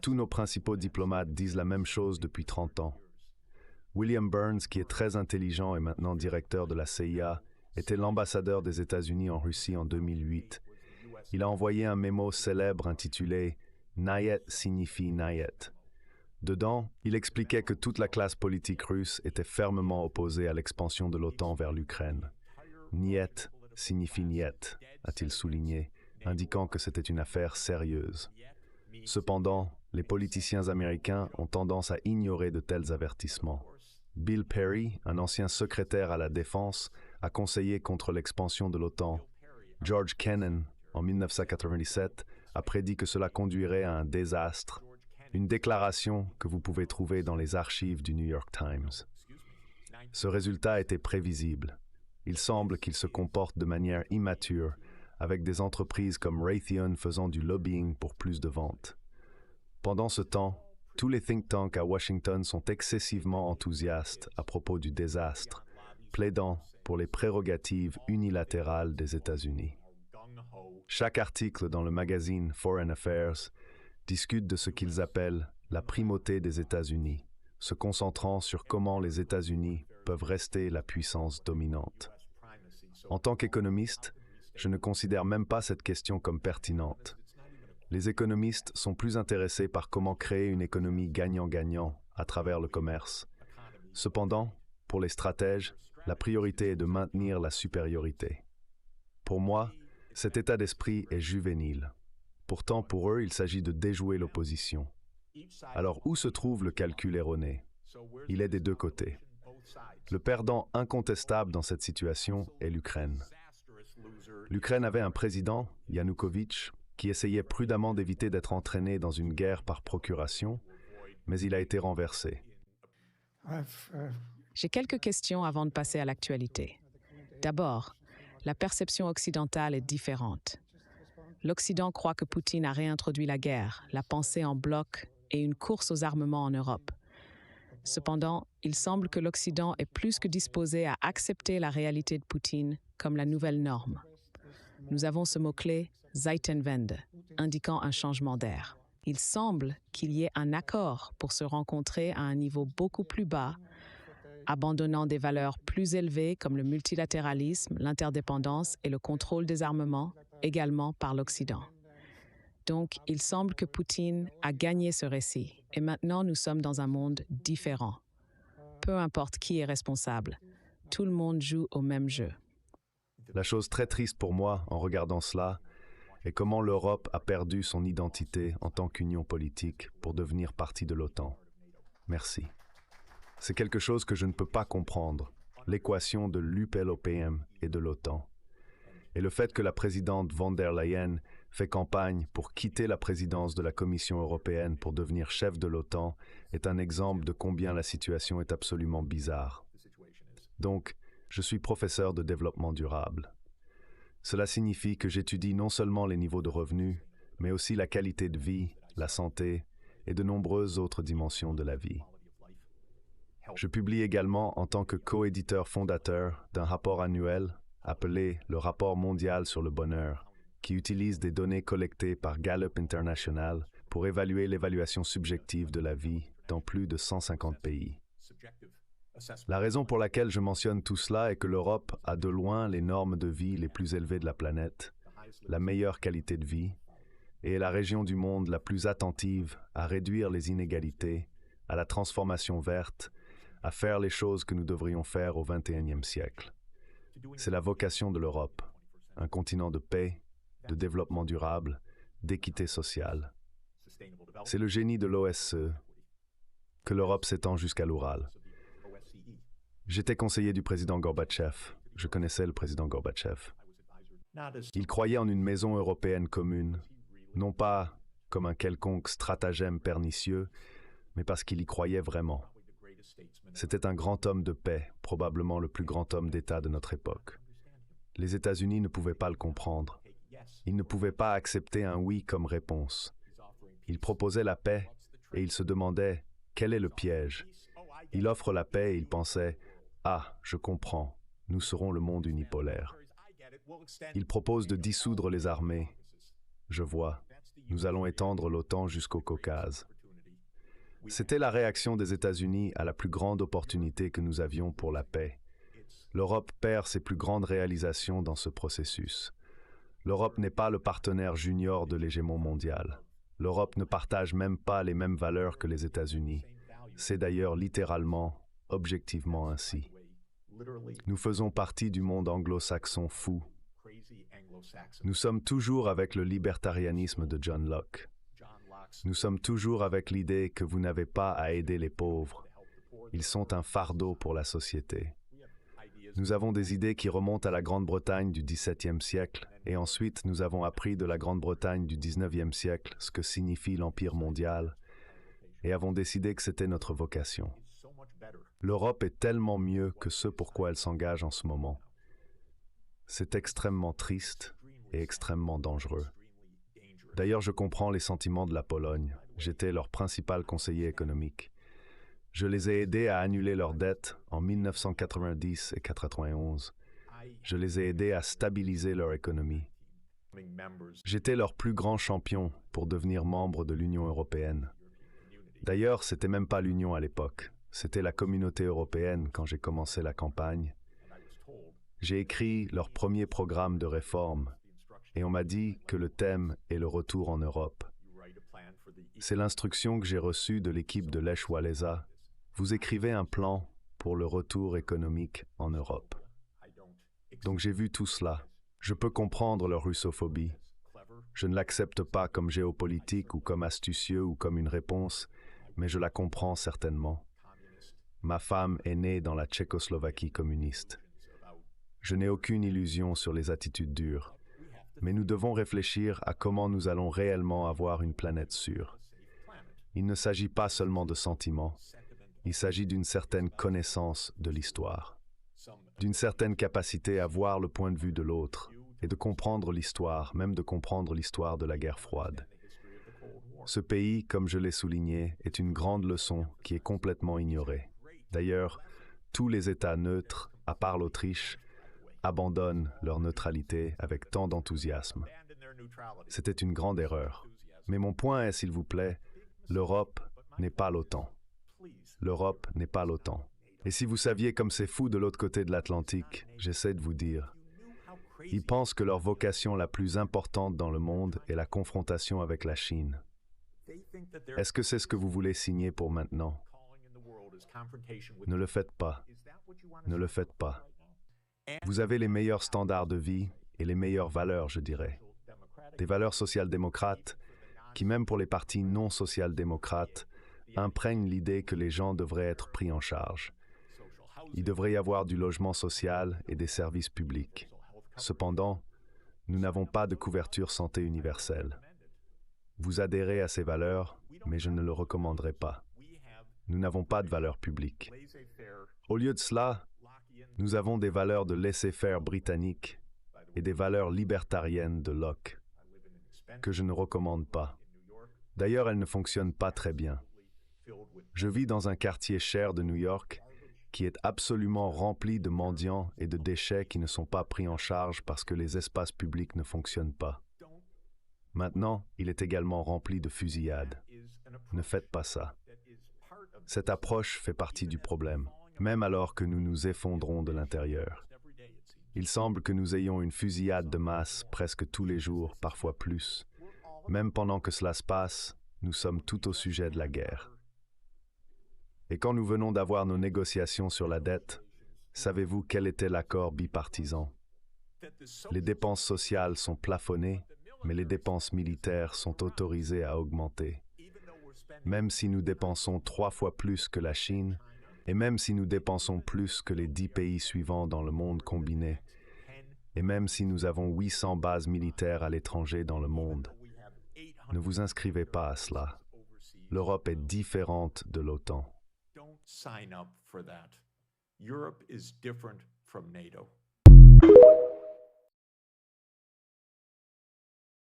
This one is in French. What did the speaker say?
tous nos principaux diplomates disent la même chose depuis 30 ans. William Burns, qui est très intelligent et maintenant directeur de la CIA, était l'ambassadeur des États-Unis en Russie en 2008. Il a envoyé un mémo célèbre intitulé « Nayet signifie Nayet ». Dedans, il expliquait que toute la classe politique russe était fermement opposée à l'expansion de l'OTAN vers l'Ukraine. « Niet signifie niet », a-t-il souligné, indiquant que c'était une affaire sérieuse. Cependant, les politiciens américains ont tendance à ignorer de tels avertissements. Bill Perry, un ancien secrétaire à la Défense, a conseillé contre l'expansion de l'OTAN. George Kennan, en 1997, a prédit que cela conduirait à un désastre, une déclaration que vous pouvez trouver dans les archives du New York Times. Ce résultat était prévisible. Il semble qu'il se comporte de manière immature, avec des entreprises comme Raytheon faisant du lobbying pour plus de ventes. Pendant ce temps, tous les think tanks à Washington sont excessivement enthousiastes à propos du désastre, plaidant pour les prérogatives unilatérales des États-Unis. Chaque article dans le magazine Foreign Affairs discute de ce qu'ils appellent la primauté des États-Unis, se concentrant sur comment les États-Unis peuvent rester la puissance dominante. En tant qu'économiste, je ne considère même pas cette question comme pertinente. Les économistes sont plus intéressés par comment créer une économie gagnant-gagnant à travers le commerce. Cependant, pour les stratèges, la priorité est de maintenir la supériorité. Pour moi, cet état d'esprit est juvénile. Pourtant, pour eux, il s'agit de déjouer l'opposition. Alors, où se trouve le calcul erroné? Il est des deux côtés. Le perdant incontestable dans cette situation est l'Ukraine. L'Ukraine avait un président, Yanukovych, qui essayait prudemment d'éviter d'être entraîné dans une guerre par procuration, mais il a été renversé. J'ai quelques questions avant de passer à l'actualité. D'abord, la perception occidentale est différente. L'Occident croit que Poutine a réintroduit la guerre, la pensée en bloc et une course aux armements en Europe. Cependant, il semble que l'Occident est plus que disposé à accepter la réalité de Poutine comme la nouvelle norme. Nous avons ce mot-clé « Zeitenwende », indiquant un changement d'air. Il semble qu'il y ait un accord pour se rencontrer à un niveau beaucoup plus bas, abandonnant des valeurs plus élevées comme le multilatéralisme, l'interdépendance et le contrôle des armements, également par l'Occident. Donc, il semble que Poutine a gagné ce récit, et maintenant nous sommes dans un monde différent. Peu importe qui est responsable, tout le monde joue au même jeu. La chose très triste pour moi, en regardant cela, est comment l'Europe a perdu son identité en tant qu'union politique pour devenir partie de l'OTAN. Merci. C'est quelque chose que je ne peux pas comprendre, l'équation de l'UPLOPM et de l'OTAN. Et le fait que la présidente von der Leyen fait campagne pour quitter la présidence de la Commission européenne pour devenir chef de l'OTAN est un exemple de combien la situation est absolument bizarre. Donc, je suis professeur de développement durable. Cela signifie que j'étudie non seulement les niveaux de revenus, mais aussi la qualité de vie, la santé et de nombreuses autres dimensions de la vie. Je publie également en tant que co-éditeur fondateur d'un rapport annuel appelé le Rapport mondial sur le bonheur, qui utilise des données collectées par Gallup International pour évaluer l'évaluation subjective de la vie dans plus de 150 pays. La raison pour laquelle je mentionne tout cela est que l'Europe a de loin les normes de vie les plus élevées de la planète, la meilleure qualité de vie, et est la région du monde la plus attentive à réduire les inégalités, à la transformation verte, à faire les choses que nous devrions faire au XXIe siècle. C'est la vocation de l'Europe, un continent de paix, de développement durable, d'équité sociale. C'est le génie de l'OSCE, que l'Europe s'étend jusqu'à l'Oural. J'étais conseiller du président Gorbatchev. Je connaissais le président Gorbatchev. Il croyait en une maison européenne commune, non pas comme un quelconque stratagème pernicieux, mais parce qu'il y croyait vraiment. C'était un grand homme de paix, probablement le plus grand homme d'État de notre époque. Les États-Unis ne pouvaient pas le comprendre. Ils ne pouvaient pas accepter un oui comme réponse. Il proposait la paix et il se demandait quel est le piège. Il offre la paix et il pensait « Ah, je comprends, nous serons le monde unipolaire. » Il propose de dissoudre les armées. Je vois, nous allons étendre l'OTAN jusqu'au Caucase. C'était la réaction des États-Unis à la plus grande opportunité que nous avions pour la paix. L'Europe perd ses plus grandes réalisations dans ce processus. L'Europe n'est pas le partenaire junior de l'hégémon mondial. L'Europe ne partage même pas les mêmes valeurs que les États-Unis. C'est d'ailleurs littéralement, objectivement ainsi. Nous faisons partie du monde anglo-saxon fou. Nous sommes toujours avec le libertarianisme de John Locke. Nous sommes toujours avec l'idée que vous n'avez pas à aider les pauvres. Ils sont un fardeau pour la société. Nous avons des idées qui remontent à la Grande-Bretagne du XVIIe siècle, et ensuite nous avons appris de la Grande-Bretagne du XIXe siècle ce que signifie l'Empire mondial, et avons décidé que c'était notre vocation. L'Europe est tellement mieux que ce pourquoi elle s'engage en ce moment. C'est extrêmement triste et extrêmement dangereux. D'ailleurs, je comprends les sentiments de la Pologne. J'étais leur principal conseiller économique. Je les ai aidés à annuler leurs dettes en 1990 et 1991. Je les ai aidés à stabiliser leur économie. J'étais leur plus grand champion pour devenir membre de l'Union européenne. D'ailleurs, c'était même pas l'Union à l'époque. C'était la Communauté européenne quand j'ai commencé la campagne. J'ai écrit leur premier programme de réforme et on m'a dit que le thème est le retour en Europe. C'est l'instruction que j'ai reçue de l'équipe de Lech Walesa. Vous écrivez un plan pour le retour économique en Europe. Donc j'ai vu tout cela. Je peux comprendre leur russophobie. Je ne l'accepte pas comme géopolitique ou comme astucieux ou comme une réponse, mais je la comprends certainement. Ma femme est née dans la Tchécoslovaquie communiste. Je n'ai aucune illusion sur les attitudes dures, mais nous devons réfléchir à comment nous allons réellement avoir une planète sûre. Il ne s'agit pas seulement de sentiments, il s'agit d'une certaine connaissance de l'histoire, d'une certaine capacité à voir le point de vue de l'autre et de comprendre l'histoire, même de comprendre l'histoire de la guerre froide. Ce pays, comme je l'ai souligné, est une grande leçon qui est complètement ignorée. D'ailleurs, tous les États neutres, à part l'Autriche, abandonnent leur neutralité avec tant d'enthousiasme. C'était une grande erreur. Mais mon point est, s'il vous plaît, l'Europe n'est pas l'OTAN. L'Europe n'est pas l'OTAN. Et si vous saviez comme c'est fou de l'autre côté de l'Atlantique, j'essaie de vous dire. Ils pensent que leur vocation la plus importante dans le monde est la confrontation avec la Chine. Est-ce que c'est ce que vous voulez signer pour maintenant? Ne le faites pas. Ne le faites pas. Vous avez les meilleurs standards de vie et les meilleures valeurs, je dirais. Des valeurs social-démocrates qui, même pour les partis non social-démocrates, imprègnent l'idée que les gens devraient être pris en charge. Il devrait y avoir du logement social et des services publics. Cependant, nous n'avons pas de couverture santé universelle. Vous adhérez à ces valeurs, mais je ne le recommanderais pas. Nous n'avons pas de valeurs publiques. Au lieu de cela, nous avons des valeurs de laisser-faire britannique et des valeurs libertariennes de Locke, que je ne recommande pas. D'ailleurs, elles ne fonctionnent pas très bien. Je vis dans un quartier cher de New York qui est absolument rempli de mendiants et de déchets qui ne sont pas pris en charge parce que les espaces publics ne fonctionnent pas. Maintenant, il est également rempli de fusillades. Ne faites pas ça. Cette approche fait partie du problème, même alors que nous nous effondrons de l'intérieur. Il semble que nous ayons une fusillade de masse presque tous les jours, parfois plus. Même pendant que cela se passe, nous sommes tout au sujet de la guerre. Et quand nous venons d'avoir nos négociations sur la dette, savez-vous quel était l'accord bipartisan? Les dépenses sociales sont plafonnées, mais les dépenses militaires sont autorisées à augmenter. Même si nous dépensons 3 fois plus que la Chine, et même si nous dépensons plus que les 10 pays suivants dans le monde combiné, et même si nous avons 800 bases militaires à l'étranger dans le monde, ne vous inscrivez pas à cela. L'Europe est différente de l'OTAN. Don't sign up for that. Europe is different from NATO.